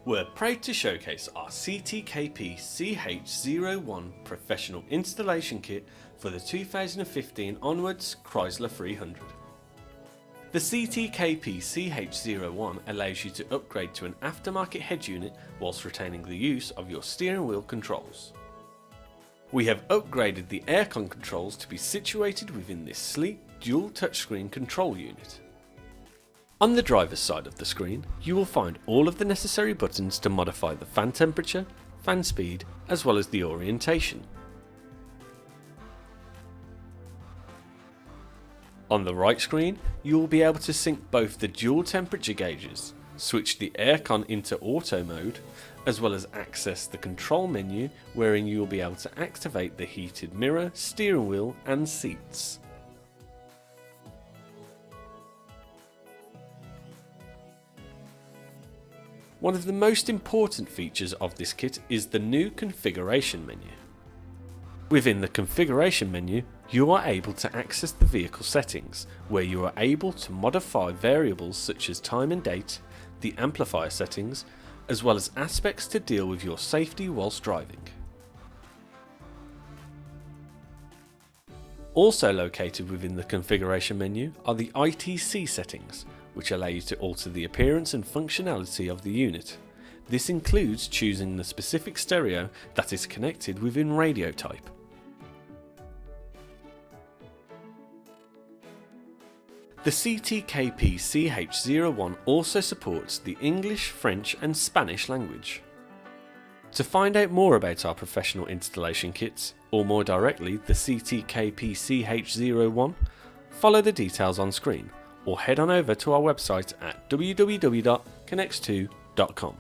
We're proud to showcase our CTKPCH01 Professional Installation Kit for the 2015 onwards Chrysler 300. The CTKPCH01 allows you to upgrade to an aftermarket head unit whilst retaining the use of your steering wheel controls. We have upgraded the aircon controls to be situated within this sleek dual touchscreen control unit. On the driver's side of the screen, you will find all of the necessary buttons to modify the fan temperature, fan speed, as well as the orientation. On the right screen, you will be able to sync both the dual temperature gauges, switch the aircon into auto mode, as well as access the control menu wherein you will be able to activate the heated mirror, steering wheel and seats. One of the most important features of this kit is the new configuration menu. Within the configuration menu, you are able to access the vehicle settings, where you are able to modify variables such as time and date, the amplifier settings, as well as aspects to deal with your safety whilst driving. Also located within the configuration menu are the ITC settings, which allow you to alter the appearance and functionality of the unit. This includes choosing the specific stereo that is connected within radio type. The CTKPCH01 also supports the English, French and Spanish language. To find out more about our professional installation kits, or more directly the CTKPCH01, follow the details on screen, or head on over to our website at www.connex2.com.